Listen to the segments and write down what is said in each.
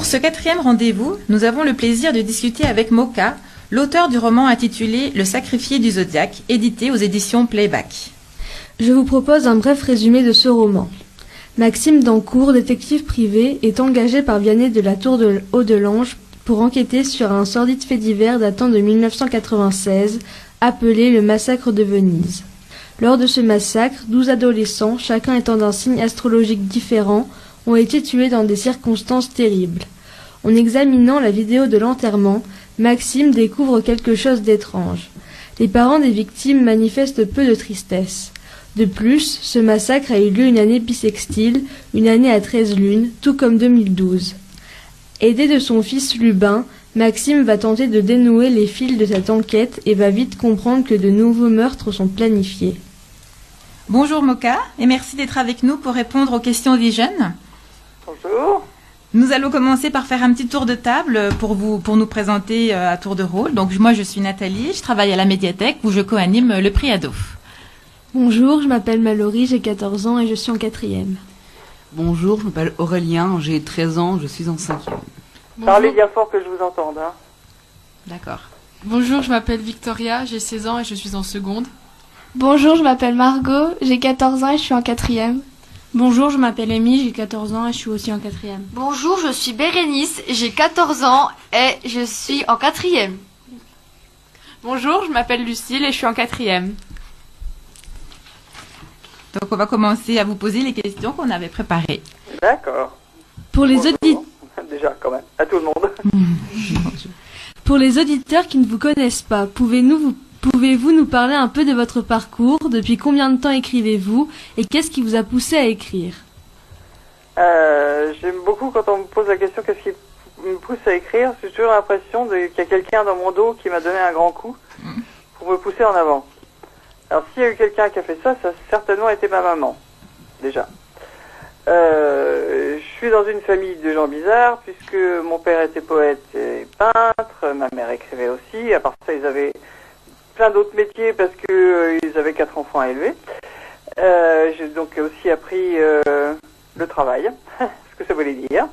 Pour ce 4e rendez-vous, nous avons le plaisir de discuter avec Moka, l'auteur du roman intitulé Le Sacrifié du Zodiaque, édité aux éditions Playback. Je vous propose un bref résumé de ce roman. Maxime Dancourt, détective privé, est engagé par Vianney de la Tour de Haut-de-Lange pour enquêter sur un sordide fait divers datant de 1996, appelé le massacre de Venise. Lors de ce massacre, 12 adolescents, chacun étant d'un signe astrologique différent, ont été tués dans des circonstances terribles. En examinant la vidéo de l'enterrement, Maxime découvre quelque chose d'étrange. Les parents des victimes manifestent peu de tristesse. De plus, ce massacre a eu lieu une année bissextile, une année à 13 lunes, tout comme 2012. Aidé de son fils Lubin, Maxime va tenter de dénouer les fils de cette enquête et va vite comprendre que de nouveaux meurtres sont planifiés. Bonjour Moka, et merci d'être avec nous pour répondre aux questions des jeunes. Bonjour. Nous allons commencer par faire un petit tour de table pour nous présenter à tour de rôle. Donc moi je suis Nathalie, je travaille à la médiathèque où je co-anime le prix Ado. Bonjour, je m'appelle Mallory, j'ai 14 ans et je suis en 4e. Bonjour, je m'appelle Aurélien, j'ai 13 ans, je suis en 5e. Parlez bien fort que je vous entende. Hein. D'accord. Bonjour, je m'appelle Victoria, j'ai 16 ans et je suis en seconde. Bonjour, je m'appelle Margot, j'ai 14 ans et je suis en 4e. Bonjour, je m'appelle Amy, j'ai 14 ans et je suis aussi en 4e. Bonjour, je suis Bérénice, j'ai 14 ans et je suis en 4e. Bonjour, je m'appelle Lucille et je suis en 4e. Donc on va commencer à vous poser les questions qu'on avait préparées. D'accord. Pour les Déjà, quand même, à tout le monde. Pour les auditeurs qui ne vous connaissent pas, pouvez-vous nous parler un peu de votre parcours? Depuis combien de temps écrivez-vous? Et qu'est-ce qui vous a poussé à écrire? J'aime beaucoup quand on me pose la question qu'est-ce qui me pousse à écrire. J'ai toujours l'impression qu'il y a quelqu'un dans mon dos qui m'a donné un grand coup pour me pousser en avant. Alors s'il y a eu quelqu'un qui a fait ça, ça a certainement été ma maman, déjà. Je suis dans une famille de gens bizarres, puisque mon père était poète et peintre, ma mère écrivait aussi, à part ça ils avaient plein d'autres métiers parce que ils avaient 4 enfants à élever. J'ai donc aussi appris le travail, ce que ça voulait dire.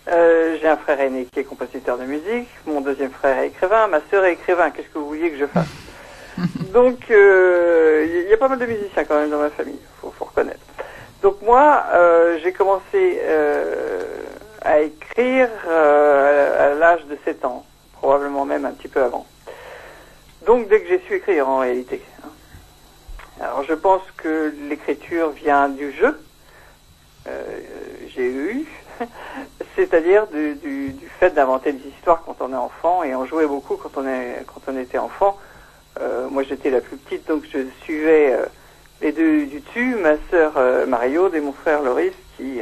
J'ai un frère aîné qui est compositeur de musique, mon deuxième frère est écrivain, ma sœur est écrivain, qu'est-ce que vous vouliez que je fasse? Donc il y a pas mal de musiciens quand même dans ma famille, faut reconnaître. Donc moi, j'ai commencé à écrire à l'âge de 7 ans, probablement même un petit peu avant. Donc dès que j'ai su écrire en réalité. Alors je pense que l'écriture vient du jeu, j'ai eu, c'est-à-dire du fait d'inventer des histoires quand on est enfant, et on jouait beaucoup quand on était enfant. Moi j'étais la plus petite, donc je suivais les deux du dessus, ma sœur Marie-Aude et mon frère Loris, qui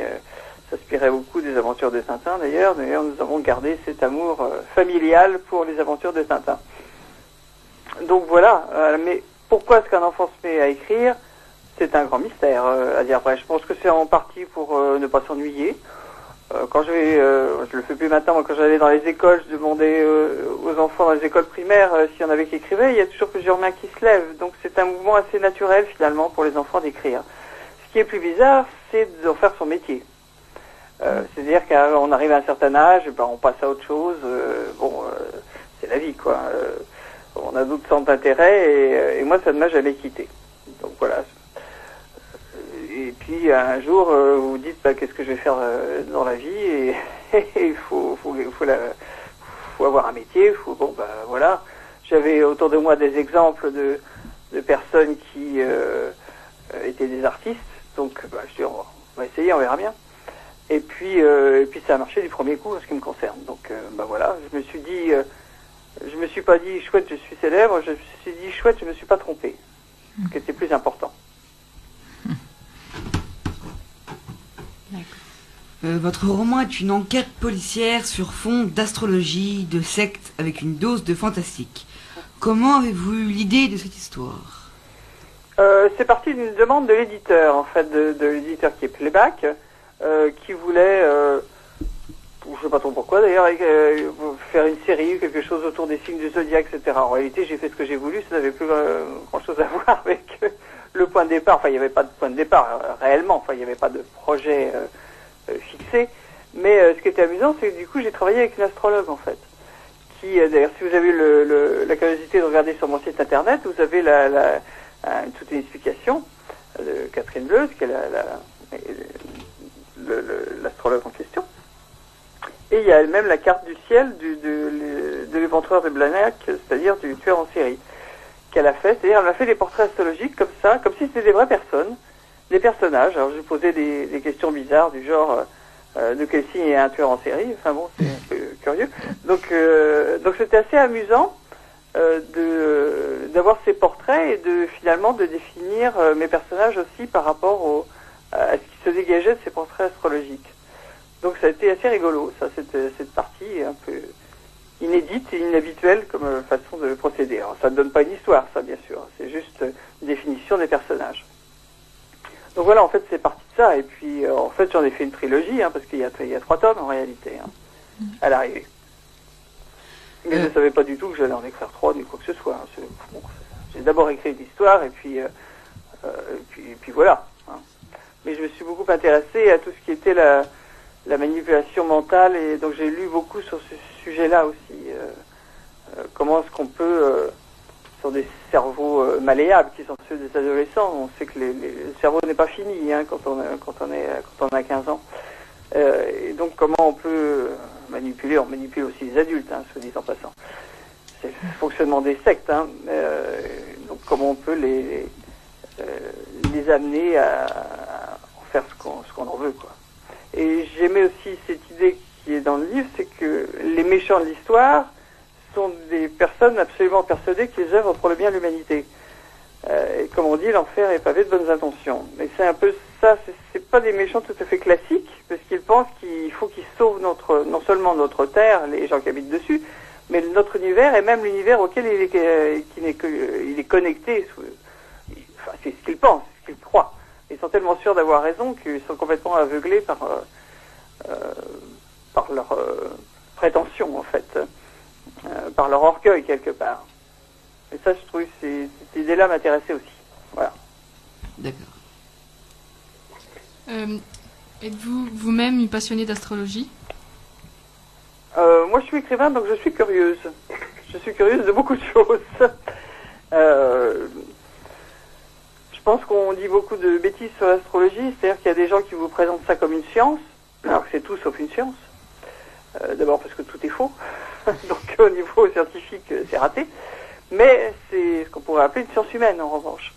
s'inspirait beaucoup des aventures de Tintin d'ailleurs. D'ailleurs nous avons gardé cet amour familial pour les aventures de Tintin. Donc voilà, mais pourquoi est-ce qu'un enfant se met à écrire? C'est un grand mystère à dire vrai. Je pense que c'est en partie pour ne pas s'ennuyer. Quand je le fais plus maintenant, moi, quand j'allais dans les écoles, je demandais aux enfants dans les écoles primaires s'il y en avait qui écrivaient. Il y a toujours plusieurs mains qui se lèvent. Donc c'est un mouvement assez naturel finalement pour les enfants d'écrire. Ce qui est plus bizarre, c'est d'en faire son métier. C'est-à-dire qu'on arrive à un certain âge, ben, on passe à autre chose. C'est la vie, quoi. On a d'autres centres d'intérêt et moi, ça ne m'a jamais quitté. Donc voilà. Et puis un jour, vous vous dites bah, qu'est-ce que je vais faire dans la vie et il faut avoir un métier. Voilà. J'avais autour de moi des exemples de personnes qui étaient des artistes. Donc je dis on va essayer, on verra bien. Et puis ça a marché du premier coup en ce qui me concerne. Donc voilà, je me suis dit, je me suis pas dit chouette, je suis célèbre. Je me suis dit chouette, je me suis pas trompé. Ce qui était plus important. Votre roman est une enquête policière sur fond d'astrologie, de secte, avec une dose de fantastique. Comment avez-vous eu l'idée de cette histoire? C'est parti d'une demande de l'éditeur, en fait, de l'éditeur qui est Playback, qui voulait, je sais pas trop pourquoi d'ailleurs, faire une série ou quelque chose autour des signes du zodiaque, etc. En réalité, j'ai fait ce que j'ai voulu, ça n'avait plus grand-chose à voir avec le point de départ. Enfin, il n'y avait pas de point de départ réellement, enfin, il n'y avait pas de projet fixé, mais Mais ce qui était amusant, c'est que du coup, j'ai travaillé avec une astrologue, en fait. Qui, d'ailleurs, si vous avez la curiosité de regarder sur mon site internet, vous avez toute une explication de Catherine Bleuze, qui est l'astrologue en question. Et il y a même la carte du ciel de l'éventreur de Blagnac, c'est-à-dire du tueur en série, qu'elle a fait. C'est-à-dire, elle a fait des portraits astrologiques comme ça, comme si c'était des vraies personnes, des personnages. Alors, je lui posais des questions bizarres du genre de quel signe est un tueur en série. Enfin bon, c'est un peu curieux. Donc c'était assez amusant d'avoir ces portraits et finalement de définir mes personnages aussi par rapport à ce qui se dégageait de ces portraits astrologiques. Donc ça a été assez rigolo, ça, cette partie un peu inédite et inhabituelle comme façon de procéder. Alors ça ne donne pas une histoire, ça, bien sûr, c'est juste une définition des personnages. Donc voilà, en fait, c'est parti de ça, et puis en fait, j'en ai fait une trilogie, parce qu'il y a 3 tomes en réalité, à l'arrivée. Mais je ne savais pas du tout que j'allais en écrire 3 ni quoi que ce soit. Bon, j'ai d'abord écrit l'histoire, et puis voilà. Mais je me suis beaucoup intéressé à tout ce qui était la manipulation mentale, et donc j'ai lu beaucoup sur ce sujet-là aussi. Comment est-ce qu'on peut, sur des cerveaux malléables qui sont ceux des adolescents, on sait que le cerveau n'est pas fini quand on a 15 ans. Et donc comment on peut manipuler, on manipule aussi les adultes, soit dit en passant. C'est le fonctionnement des sectes, donc comment on peut les amener à faire ce qu'on en veut, quoi. Et j'aimais aussi cette idée qui est dans le livre, c'est que les méchants de l'histoire sont des personnes absolument persuadées qu'ils œuvrent pour le bien de l'humanité. Et comme on dit, l'enfer est pavé de bonnes intentions. Et c'est un peu ça, c'est pas des méchants tout à fait classiques, parce qu'ils pensent qu'il faut qu'ils sauvent non seulement notre terre, les gens qui habitent dessus, mais notre univers et même l'univers auquel il est connecté. Enfin, c'est ce qu'ils pensent, ce qu'ils croient. Ils sont tellement sûrs d'avoir raison qu'ils sont complètement aveuglés par leur prétention, en fait, par leur orgueil, quelque part. Et ça, je trouvais que cette idée-là m'intéressait aussi. Voilà. D'accord. Êtes-vous vous-même une passionnée d'astrologie ? Moi, je suis écrivain, donc je suis curieuse. Je suis curieuse de beaucoup de choses. Je pense qu'on dit beaucoup de bêtises sur l'astrologie, c'est-à-dire qu'il y a des gens qui vous présentent ça comme une science, alors que c'est tout sauf une science. D'abord parce que tout est faux, donc au niveau scientifique, c'est raté. Mais c'est ce qu'on pourrait appeler une science humaine, en revanche,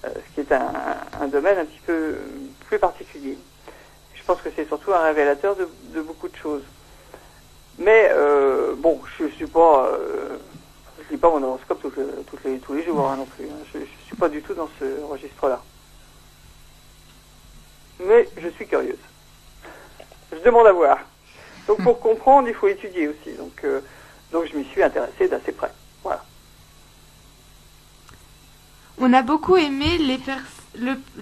ce qui est un domaine un petit peu plus particulier. Je pense que c'est surtout un révélateur de beaucoup de choses. Mais bon, je lis pas mon horoscope tous les jours non plus. Je suis pas du tout dans ce registre-là. Mais je suis curieuse. Je demande à voir. Donc pour comprendre, il faut étudier aussi. Donc je m'y suis intéressée d'assez près. Voilà. On a beaucoup aimé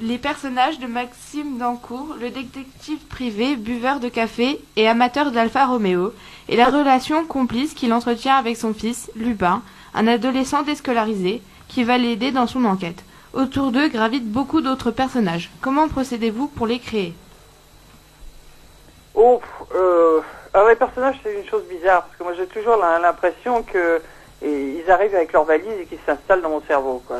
les personnages de Maxime Dancourt, le détective privé, buveur de café et amateur d'Alfa Romeo, et la relation complice qu'il entretient avec son fils, Lupin, un adolescent déscolarisé, qui va l'aider dans son enquête. Autour d'eux gravitent beaucoup d'autres personnages. Comment procédez-vous pour les créer ? Alors les personnages, c'est une chose bizarre, parce que moi j'ai toujours l'impression que ils arrivent avec leur valise et qu'ils s'installent dans mon cerveau, quoi.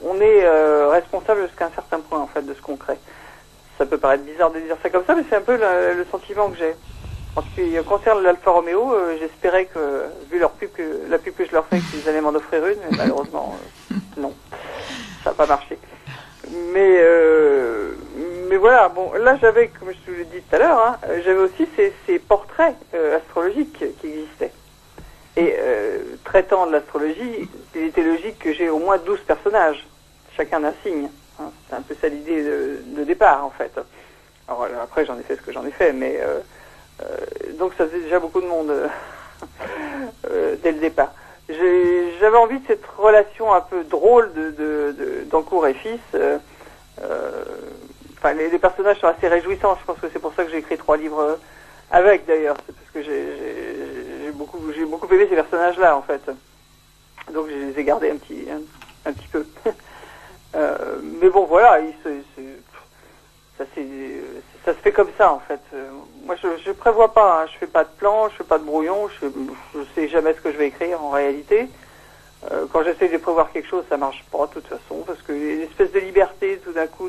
On est responsable jusqu'à un certain point, en fait, de ce qu'on crée. Ça peut paraître bizarre de dire ça comme ça, mais c'est un peu le sentiment que j'ai. En ce qui concerne l'Alfa Romeo, j'espérais que, vu la pub que je leur fais, qu'ils allaient m'en offrir une, mais malheureusement, non. Ça n'a pas marché. Mais voilà, bon, là j'avais, comme je vous l'ai dit tout à l'heure, j'avais aussi ces portraits astrologiques qui existaient. Et traitant de l'astrologie, il était logique que j'ai au moins 12 personnages, chacun d'un signe. C'est un peu ça l'idée de départ, en fait. Alors après, j'en ai fait ce que j'en ai fait, mais donc ça faisait déjà beaucoup de monde dès le départ. J'avais envie de cette relation un peu drôle d'Dancourt et fils. Enfin, les personnages sont assez réjouissants. Je pense que c'est pour ça que j'ai écrit 3 livres avec, d'ailleurs. C'est parce que j'ai beaucoup aimé ces personnages-là, en fait. Donc je les ai gardés un petit peu. Mais bon, voilà, ça se fait comme ça en fait. Moi je prévois pas, hein. Je fais pas de plan, je fais pas de brouillon, je sais jamais ce que je vais écrire en réalité. Quand j'essaie de prévoir quelque chose, ça marche pas de toute façon, parce que une espèce de liberté tout d'un coup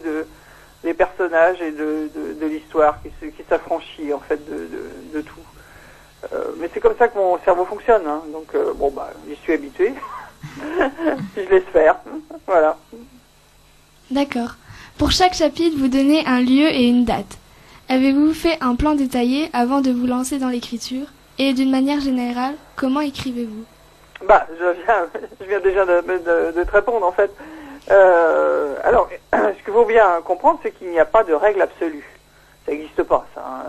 des personnages et de l'histoire qui s'affranchit en fait de tout. Mais c'est comme ça que mon cerveau fonctionne, hein. Donc bon bah j'y suis habitué. Je laisse faire, voilà. D'accord. Pour chaque chapitre, vous donnez un lieu et une date. Avez-vous fait un plan détaillé avant de vous lancer dans l'écriture? Et d'une manière générale, comment écrivez-vous? Bah, je viens déjà de te répondre en fait. Alors, ce qu'il faut bien comprendre, c'est qu'il n'y a pas de règle absolue. Ça n'existe pas, ça. Hein.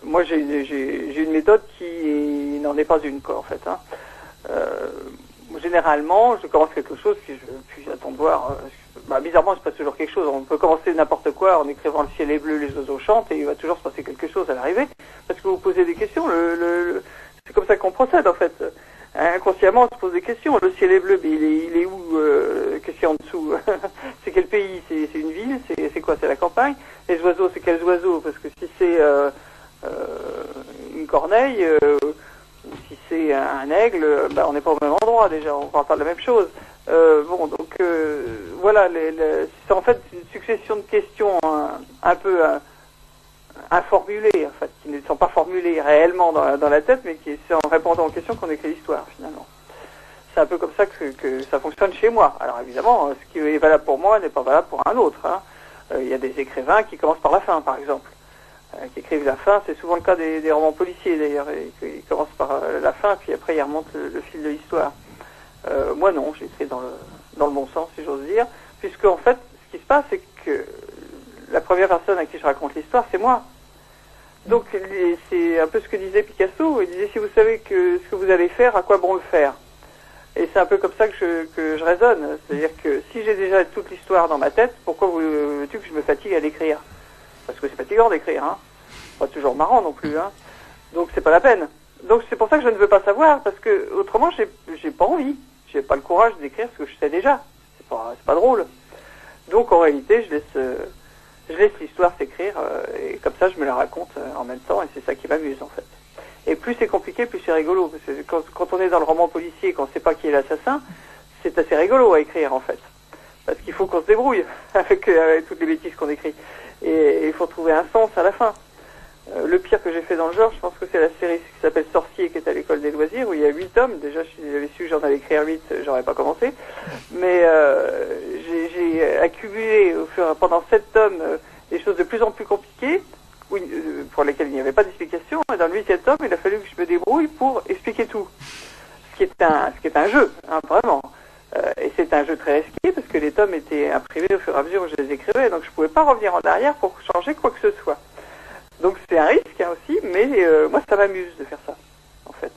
Moi, j'ai une méthode qui n'en est pas une, quoi, en fait. Hein. Généralement, je commence quelque chose, puis j'attends de voir. Bizarrement, il se passe toujours quelque chose. On peut commencer n'importe quoi en écrivant le ciel est bleu, les oiseaux chantent, et il va toujours se passer quelque chose à l'arrivée, parce que vous posez des questions. C'est comme ça qu'on procède, en fait. Inconsciemment, on se pose des questions. Le ciel est bleu, mais il est où? Qu'est-ce qu'il y a en dessous? C'est quel pays? C'est une ville? C'est quoi? C'est la campagne? Les oiseaux, c'est quels oiseaux? Parce que si c'est une corneille, ou si c'est un aigle, on n'est pas au même endroit déjà. On parle pas de la même chose. Voilà, c'est en fait une succession de questions un peu informulées, en fait, qui ne sont pas formulées réellement dans la tête, mais qui c'est en répondant aux questions qu'on écrit l'histoire, finalement. C'est un peu comme ça que ça fonctionne chez moi. Alors évidemment, ce qui est valable pour moi n'est pas valable pour un autre. Hein. Il y a des écrivains qui commencent par la fin, par exemple. Qui écrivent la fin, c'est souvent le cas des romans policiers, d'ailleurs. Ils commencent par la fin, puis après ils remontent le fil de l'histoire. Moi non, j'écris dans le bon sens, si j'ose dire, puisque en fait, ce qui se passe, c'est que la première personne à qui je raconte l'histoire, c'est moi. Donc c'est un peu ce que disait Picasso. Il disait, si vous savez ce que vous allez faire, à quoi bon le faire? Et c'est un peu comme ça que je raisonne. C'est-à-dire que si j'ai déjà toute l'histoire dans ma tête, pourquoi veux-tu que je me fatigue à l'écrire? Parce que c'est fatigant d'écrire, hein. Pas toujours marrant non plus, hein. Donc c'est pas la peine. Donc c'est pour ça que je ne veux pas savoir, parce que autrement j'ai pas envie. J'ai pas le courage d'écrire ce que je sais déjà. C'est pas drôle. Donc en réalité, je laisse l'histoire s'écrire, et comme ça je me la raconte en même temps, et c'est ça qui m'amuse en fait. Et plus c'est compliqué, plus c'est rigolo. Parce que quand on est dans le roman policier et qu'on ne sait pas qui est l'assassin, c'est assez rigolo à écrire en fait. Parce qu'il faut qu'on se débrouille avec toutes les bêtises qu'on écrit. Et il faut trouver un sens à la fin. Le pire que j'ai fait dans le genre, je pense que c'est la série qui s'appelle Sorcier, qui est à l'école des loisirs, où il y a 8 tomes. Déjà, si j'avais su que j'en allais écrire 8, j'aurais pas commencé. Mais j'ai accumulé pendant 7 tomes des choses de plus en plus compliquées, pour lesquelles il n'y avait pas d'explication. Et dans le 8e tome, il a fallu que je me débrouille pour expliquer tout. Ce qui est un jeu, hein, vraiment. Et c'est un jeu très risqué, parce que les tomes étaient imprimés au fur et à mesure où je les écrivais, donc je pouvais pas revenir en arrière pour changer quoi que ce soit. Donc c'est un risque, hein, aussi, mais moi ça m'amuse de faire ça, en fait.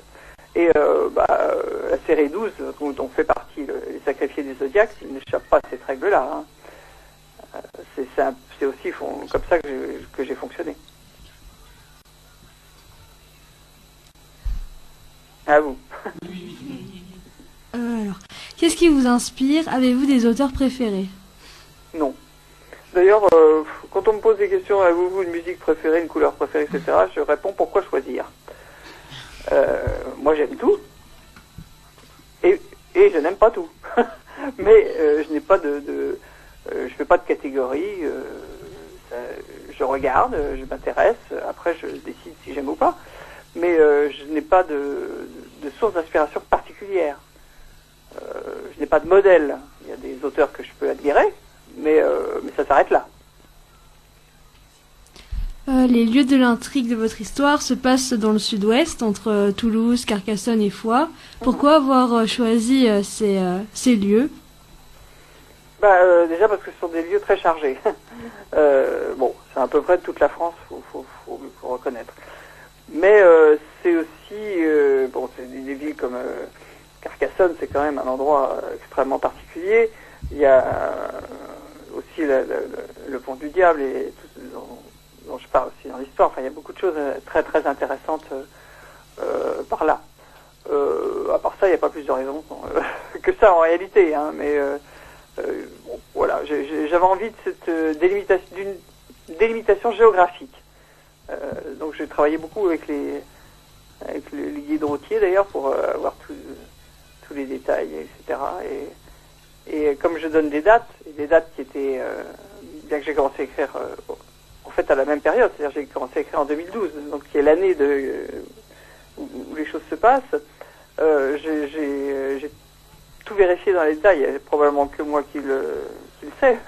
Et la série 12, dont fait partie les sacrifiés du Zodiac, ils n'échappent pas à cette règle-là. Hein. C'est aussi comme ça que j'ai fonctionné. À vous. Alors, qu'est-ce qui vous inspire? Avez-vous des auteurs préférés? Non. D'ailleurs, quand on me pose des questions, avez-vous une musique préférée, une couleur préférée, etc., je réponds pourquoi choisir. Moi, j'aime tout, et je n'aime pas tout. Mais je n'ai pas je fais pas de catégorie. Je regarde, je m'intéresse. Après, je décide si j'aime ou pas. Mais je n'ai pas de source d'inspiration particulière. Je n'ai pas de modèle. Il y a des auteurs que je peux admirer, mais ça s'arrête là. Les lieux de l'intrigue de votre histoire se passent dans le sud-ouest, entre Toulouse, Carcassonne et Foix. Pourquoi avoir choisi ces lieux? Déjà parce que ce sont des lieux très chargés. C'est à peu près toute la France, faut reconnaître. Mais c'est aussi, c'est des villes comme Carcassonne, c'est quand même un endroit extrêmement particulier. Il y a aussi le pont du diable et tout dont je parle aussi dans l'histoire. Enfin, il y a beaucoup de choses très très intéressantes par là. À part ça, il n'y a pas plus de raisons que ça en réalité. Hein, mais voilà, j'avais envie de cette délimitation, délimitation géographique. Donc j'ai travaillé beaucoup avec les guides routiers d'ailleurs pour avoir tous les détails, etc. Et comme je donne des dates qui étaient, bien que j'ai commencé à écrire en fait à la même période, c'est-à-dire j'ai commencé à écrire en 2012, donc qui est l'année où les choses se passent, j'ai tout vérifié dans les détails. Il y a probablement que moi qui le sais.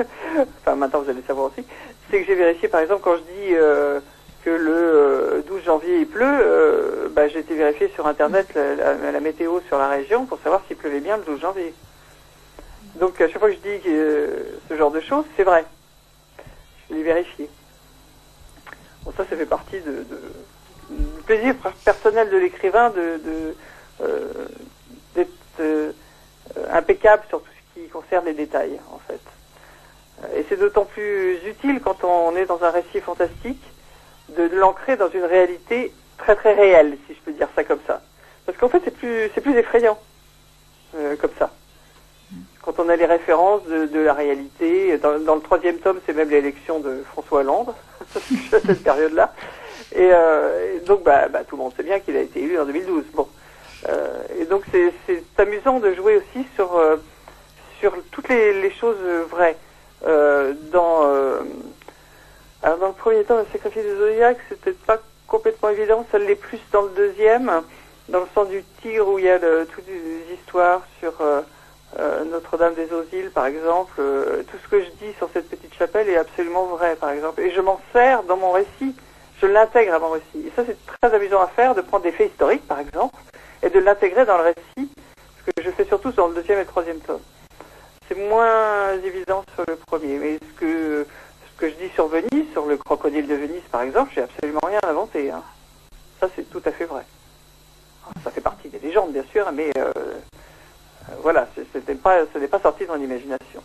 Enfin maintenant vous allez savoir aussi. C'est que j'ai vérifié par exemple quand je dis que le 12 janvier il pleut, j'ai été vérifier sur internet la météo sur la région pour savoir s'il pleuvait bien le 12 janvier. Donc à chaque fois que je dis ce genre de choses, c'est vrai. Je l'ai vérifié. Bon, ça fait partie du plaisir personnel de l'écrivain d'être impeccable sur tout ce qui concerne les détails, en fait. Et c'est d'autant plus utile quand on est dans un récit fantastique de l'ancrer dans une réalité très très réelle, si je peux dire ça comme ça. Parce qu'en fait, c'est plus effrayant comme ça. Quand on a les références de la réalité, dans le 3e tome, c'est même l'élection de François Hollande, à cette période-là. Et donc, tout le monde sait bien qu'il a été élu en 2012. Bon. Et donc, c'est amusant de jouer aussi sur toutes les choses vraies. Dans le premier tome, le sacrifice du Zodiaque, c'était pas complètement évident. Ça l'est plus dans le 2e, dans le sang du tigre, où il y a toutes les histoires sur Notre-Dame des Eaux-Îles, par exemple. Tout ce que je dis sur cette petite chapelle est absolument vrai, par exemple. Et je m'en sers dans mon récit. Je l'intègre à mon récit. Et ça, c'est très amusant à faire, de prendre des faits historiques, par exemple, et de l'intégrer dans le récit, ce que je fais surtout dans le 2e et le 3e tome. C'est moins évident sur le premier. Mais ce que je dis sur Venise, sur le crocodile de Venise, par exemple, j'ai absolument rien inventé. Hein. Ça, c'est tout à fait vrai. Ça fait partie des légendes, bien sûr, mais voilà, ce n'est pas sorti dans l'imagination.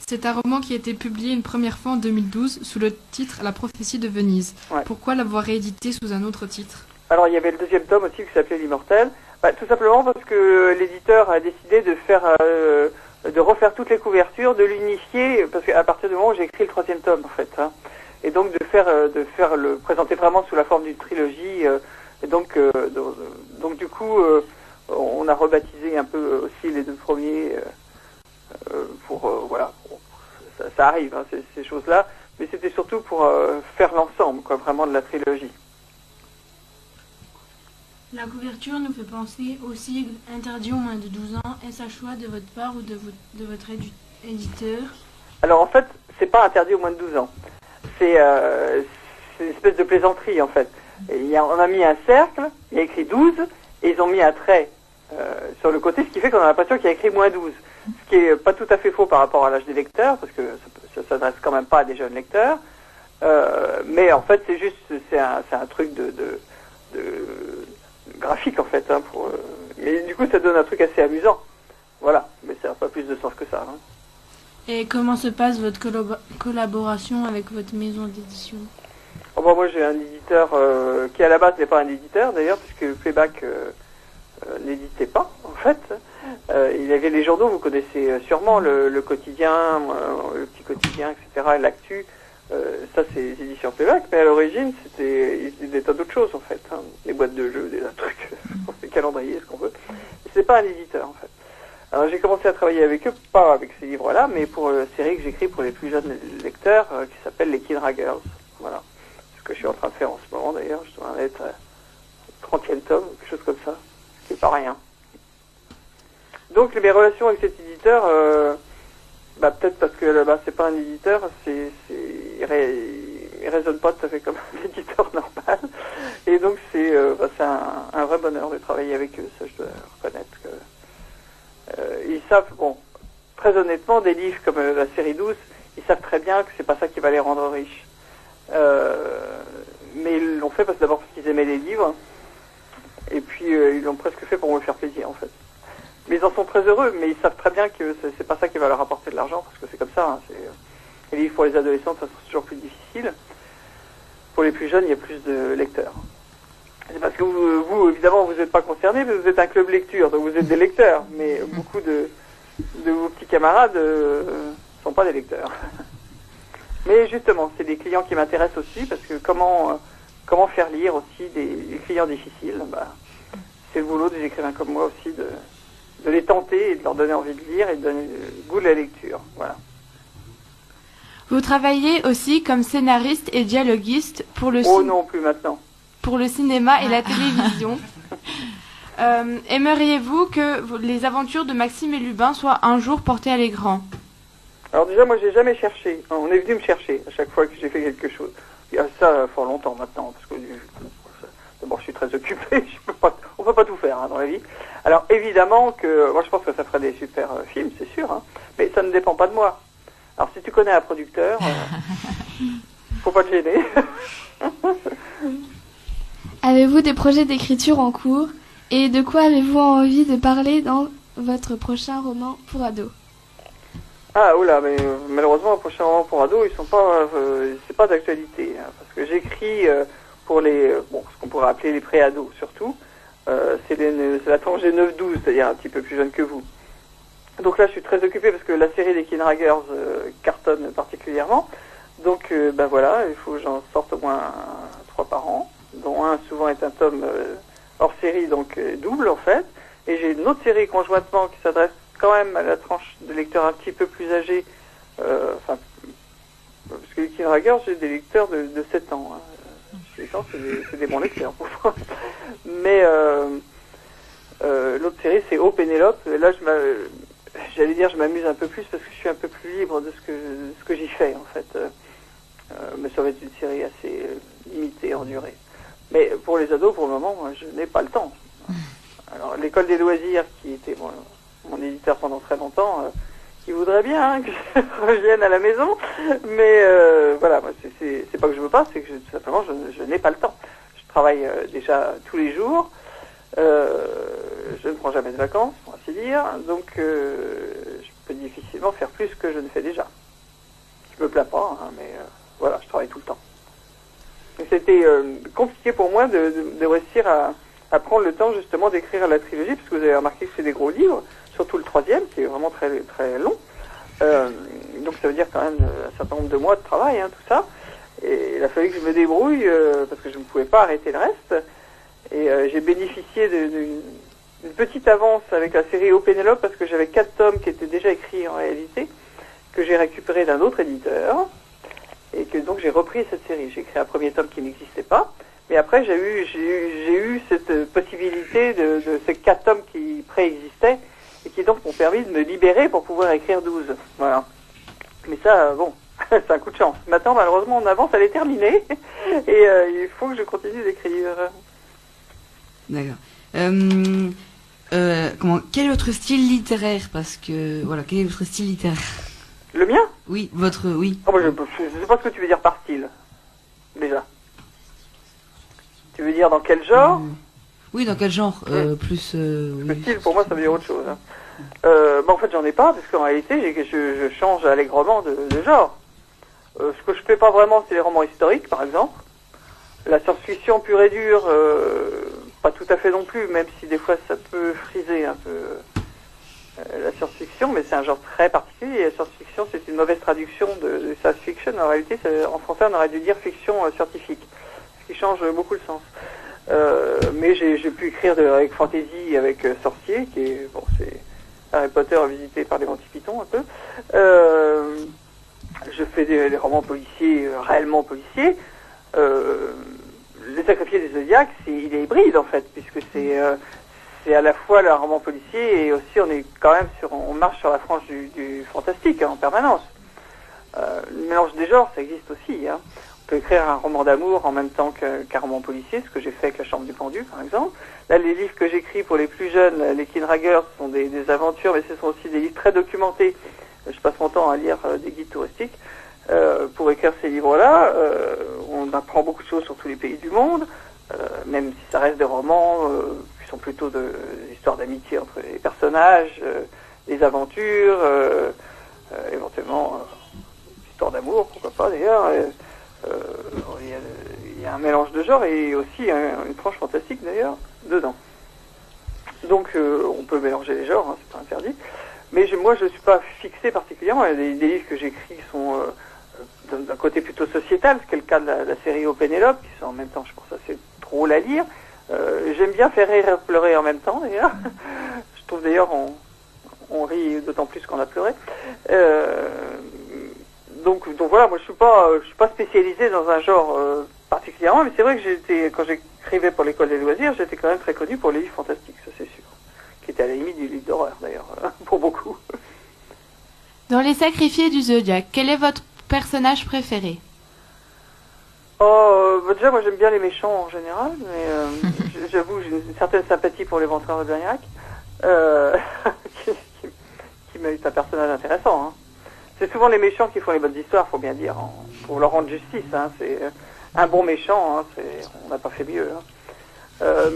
C'est un roman qui a été publié une première fois en 2012 sous le titre La prophétie de Venise. Ouais. Pourquoi l'avoir réédité sous un autre titre? Alors il y avait le 2e tome aussi qui s'appelait L'Immortel. Tout simplement parce que l'éditeur a décidé de refaire toutes les couvertures, de l'unifier, parce qu'à partir du moment où j'ai écrit le 3e tome en fait, hein, et donc de le présenter vraiment sous la forme d'une trilogie. Et donc du coup on a rebaptisé un peu aussi les 2 premiers. Voilà, ça arrive, hein, ces choses-là, mais c'était surtout pour faire l'ensemble, quoi, vraiment de la trilogie. La couverture nous fait penser au sigle interdit aux moins de 12 ans. Est-ce un choix de votre part ou de votre éditeur? Alors en fait, c'est pas interdit aux moins de 12 ans. C'est une espèce de plaisanterie en fait. On a mis un cercle, il y a écrit 12, et ils ont mis un trait sur le côté, ce qui fait qu'on a l'impression qu'il y a écrit moins 12. Ce qui est pas tout à fait faux par rapport à l'âge des lecteurs, parce que ça s'adresse quand même pas à des jeunes lecteurs. Mais en fait, c'est un truc de graphique en fait. Hein, mais du coup, ça donne un truc assez amusant. Voilà, mais ça n'a pas plus de sens que ça. Hein. Et comment se passe votre collaboration avec votre maison d'édition? Moi, j'ai un éditeur qui à la base n'est pas un éditeur d'ailleurs, puisque Playback n'éditait pas en fait. Il y avait les journaux, vous connaissez sûrement le quotidien, le petit quotidien, etc. L'actu. Ça c'est les éditions Playback, mais à l'origine c'était des tas d'autres choses en fait, hein. Des boîtes de jeux, des trucs, des calendriers, ce qu'on veut. C'est pas un éditeur en fait. Alors j'ai commencé à travailler avec eux, pas avec ces livres-là, mais pour la série que j'écris pour les plus jeunes lecteurs, qui s'appelle les Kid Raggers. Voilà. Ce que je suis en train de faire en ce moment d'ailleurs, je dois en être 30e tome, quelque chose comme ça, ce qui n'est pas rien. Donc mes relations avec cet éditeur, peut-être parce que là-bas c'est pas un éditeur, il résonne pas tout à fait comme un éditeur normal, et donc c'est un vrai bonheur de travailler avec eux, ça je dois reconnaître que ils savent, très honnêtement, des livres comme la série 12, ils savent très bien que c'est pas ça qui va les rendre riches. Mais ils l'ont fait d'abord parce qu'ils aimaient les livres, et puis ils l'ont presque fait pour me faire plaisir en fait. Mais ils en sont très heureux, mais ils savent très bien que c'est pas ça qui va leur apporter de l'argent, parce que c'est comme ça. Hein, les livres pour les adolescents, ça c'est toujours plus difficile. Pour les plus jeunes, il y a plus de lecteurs. C'est parce que vous évidemment, vous n'êtes pas concernés, mais vous êtes un club lecture, donc vous êtes des lecteurs. Mais beaucoup de vos petits camarades sont pas des lecteurs. Mais justement, c'est des clients qui m'intéressent aussi, parce que comment faire lire aussi des clients difficiles, c'est le boulot des écrivains comme moi aussi de les tenter et de leur donner envie de lire et de donner le goût de la lecture. Voilà. Vous travaillez aussi comme scénariste et dialoguiste pour le non, plus maintenant. Pour le cinéma et la télévision. Aimeriez-vous que les aventures de Maxime et Lubin soient un jour portées à l'écran? Alors déjà, moi, j'ai jamais cherché. On est venu me chercher à chaque fois que j'ai fait quelque chose. Il y a ça fort longtemps maintenant, parce que d'abord, je suis très occupé. On peut pas tout faire dans la vie. Alors évidemment que moi, je pense que ça ferait des super films, c'est sûr. Hein, mais ça ne dépend pas de moi. Alors si tu connais un producteur, faut pas te gêner. Avez-vous des projets d'écriture en cours et de quoi avez-vous envie de parler dans votre prochain roman pour ados? Ah oula, mais malheureusement, le prochain roman pour ados, ils sont pas, c'est pas d'actualité, hein, parce que j'écris pour ce qu'on pourrait appeler les pré-ados surtout. C'est la tranche des 9-12, c'est-à-dire un petit peu plus jeune que vous. Donc là, je suis très occupé parce que la série des Kindergartens cartonne particulièrement. Donc, voilà, il faut que j'en sorte au moins 3 par an, dont un souvent est un tome hors série, donc double en fait. Et j'ai une autre série conjointement qui s'adresse quand même à la tranche de lecteurs un petit peu plus âgés. Parce que les Kindergartens, j'ai des lecteurs de 7 ans. Hein. C'est des bons lecteurs pour moi. Mais l'autre série, c'est Oh Pénélope. Et là, j'allais dire, je m'amuse un peu plus parce que je suis un peu plus libre de ce que j'y fais, en fait. Mais ça va être une série assez limitée en durée. Mais pour les ados, pour le moment, moi, je n'ai pas le temps. Alors, l'école des loisirs, qui était mon éditeur pendant très longtemps, qui voudrait bien que je revienne à la maison. Mais voilà, moi, c'est pas que je veux pas, c'est que tout simplement, je n'ai pas le temps. Je travaille déjà tous les jours. Je ne prends jamais de vacances, pour ainsi dire, donc je peux difficilement faire plus que je ne fais déjà. Je me plains pas, hein, mais voilà, je travaille tout le temps. Et c'était compliqué pour moi de réussir à prendre le temps justement d'écrire la trilogie, parce que vous avez remarqué que c'est des gros livres, surtout le 3e, qui est vraiment très, très long. Donc ça veut dire quand même un certain nombre de mois de travail, hein, tout ça. Et il a fallu que je me débrouille, parce que je ne pouvais pas arrêter le reste. Et j'ai bénéficié d'une petite avance avec la série Oh Pénélope parce que j'avais 4 tomes qui étaient déjà écrits en réalité, que j'ai récupéré d'un autre éditeur, et que donc j'ai repris cette série. J'ai écrit un premier tome qui n'existait pas, mais après j'ai eu cette possibilité de ces 4 tomes qui préexistaient et qui donc m'ont permis de me libérer pour pouvoir écrire 12. Voilà. Mais ça, bon, c'est un coup de chance. Maintenant, malheureusement, mon avance, elle est terminée, et il faut que je continue d'écrire. D'accord. Quel est votre style littéraire? Parce que, voilà, quel est votre style littéraire? Le mien? Oui, oui. Oh, je sais pas ce que tu veux dire par style, déjà. Tu veux dire dans quel genre? Oui, dans quel genre? Plus... Le style, pour moi, ça veut dire autre chose. Hein. En fait, j'en ai pas, parce qu'en réalité, je change allègrement de genre. Ce que je fais pas vraiment, c'est les romans historiques, par exemple. La science-fiction pure et dure... pas tout à fait non plus, même si des fois ça peut friser un peu la science-fiction, mais c'est un genre très particulier. La science-fiction, c'est une mauvaise traduction de science fiction. En réalité, en français, on aurait dû dire fiction scientifique, ce qui change beaucoup le sens. Mais j'ai pu écrire de l'heroic fantasy avec Sorcier, qui est, bon, c'est Harry Potter visité par des Monty Python un peu. Je fais des romans policiers, réellement policiers. Les Sacrifiés des Zodiacs, il est hybride en fait, puisque c'est à la fois le roman policier et aussi on marche sur la frange du fantastique en permanence. Le mélange des genres, ça existe aussi. Hein. On peut écrire un roman d'amour en même temps qu'un roman policier, ce que j'ai fait avec La Chambre du Pendu par exemple. Là, les livres que j'écris pour les plus jeunes, les Kindergartens, sont des aventures, mais ce sont aussi des livres très documentés. Je passe mon temps à lire des guides touristiques. Pour écrire ces livres-là, on apprend beaucoup de choses sur tous les pays du monde, même si ça reste des romans qui sont plutôt des histoires d'amitié entre les personnages, des aventures, éventuellement histoires d'amour, pourquoi pas d'ailleurs. Il y a un mélange de genres et aussi une tranche fantastique d'ailleurs dedans. Donc on peut mélanger les genres, hein, c'est pas interdit. Mais moi je ne suis pas fixé particulièrement. Il y a des livres que j'écris qui sont d'un côté plutôt sociétal, ce qui est le cas de la série Au Pénélope, qui sont en même temps, je pense, assez drôle à lire. J'aime bien faire rire et pleurer en même temps, d'ailleurs. Je trouve d'ailleurs on rit d'autant plus qu'on a pleuré. Donc voilà, moi je suis pas spécialisé dans un genre particulièrement, mais c'est vrai que quand j'écrivais pour l'école des loisirs, j'étais quand même très connu pour les livres fantastiques, ça c'est sûr, qui était à la limite du livre d'horreur d'ailleurs, pour beaucoup. Dans les sacrifiés du Zodiaque, quel est votre personnage préféré? Déjà moi j'aime bien les méchants en général, mais j'avoue j'ai une certaine sympathie pour les ventreurs de Bergerac, qui mérite un personnage intéressant. Hein. C'est souvent les méchants qui font les bonnes histoires, faut bien dire, pour leur rendre justice. Hein. C'est un bon méchant, hein, on n'a pas fait mieux. Hein.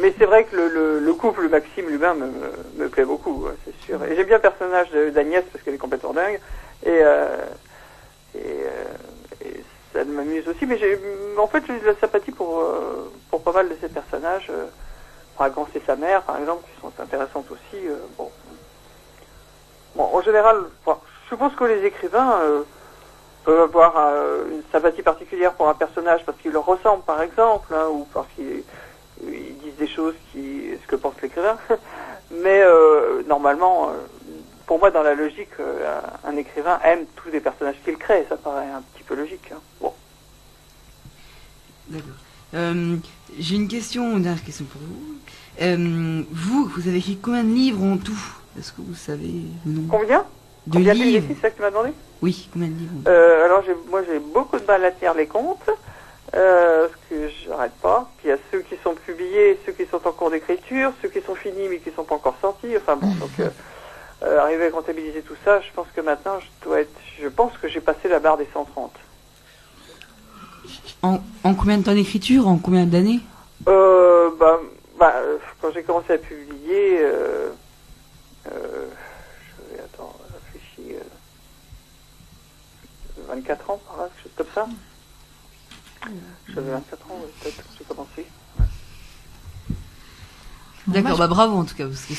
Mais c'est vrai que le couple Maxime lui-même me plaît beaucoup, c'est sûr. Et j'aime bien le personnage d'Agnès parce qu'elle est complètement dingue. Et ça m'amuse aussi. Mais en fait, j'ai de la sympathie pour pas mal de ces personnages. Fragance et sa mère, par exemple, qui sont intéressantes aussi. Bon, en général, je pense que les écrivains peuvent avoir une sympathie particulière pour un personnage parce qu'il leur ressemble, par exemple, hein, ou parce qu'ils disent des choses ce que pense l'écrivain. Mais normalement, pour moi, dans la logique, un écrivain aime tous les personnages qu'il crée. Ça paraît un petit peu logique. Hein. Bon. D'accord. J'ai une dernière question pour vous. Vous avez écrit combien de livres en tout? Est-ce que vous savez le nombre? Combien de livres? C'est ça que tu m'as demandé? Oui, combien de livres? Alors moi j'ai beaucoup de mal à tenir les comptes, parce que j'arrête pas. Puis il y a ceux qui sont publiés, ceux qui sont en cours d'écriture, ceux qui sont finis mais qui sont pas encore sortis. Enfin bon, donc arriver à comptabiliser tout ça, je pense que maintenant je pense que j'ai passé la barre des 130. En combien de temps d'écriture? En combien d'années? Quand j'ai commencé à publier, réfléchis, 24 ans par là, quelque chose comme ça. J'avais 24 ans, peut-être, quand j'ai commencé. D'accord, bravo en tout cas, parce que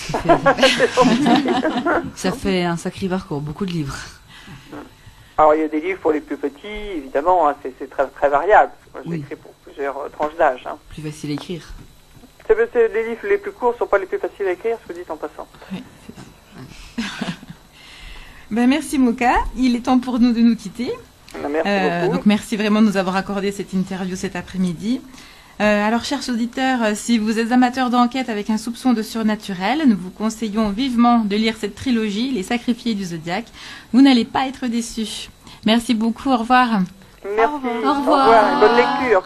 ça fait un sacré parcours, beaucoup de livres. Alors il y a des livres pour les plus petits, évidemment, hein, c'est très, très variable. Moi j'ai écrit pour plusieurs tranches d'âge. Hein. Plus facile à écrire. Les livres les plus courts ne sont pas les plus faciles à écrire, soit dit en passant. Oui, merci Mouka, il est temps pour nous de nous quitter. Merci beaucoup. Donc merci vraiment de nous avoir accordé cette interview cet après-midi. Alors chers auditeurs, si vous êtes amateurs d'enquête avec un soupçon de surnaturel, nous vous conseillons vivement de lire cette trilogie, Les Sacrifiés du Zodiaque. Vous n'allez pas être déçus. Merci beaucoup, au revoir. Merci. Au revoir. Bonne lecture.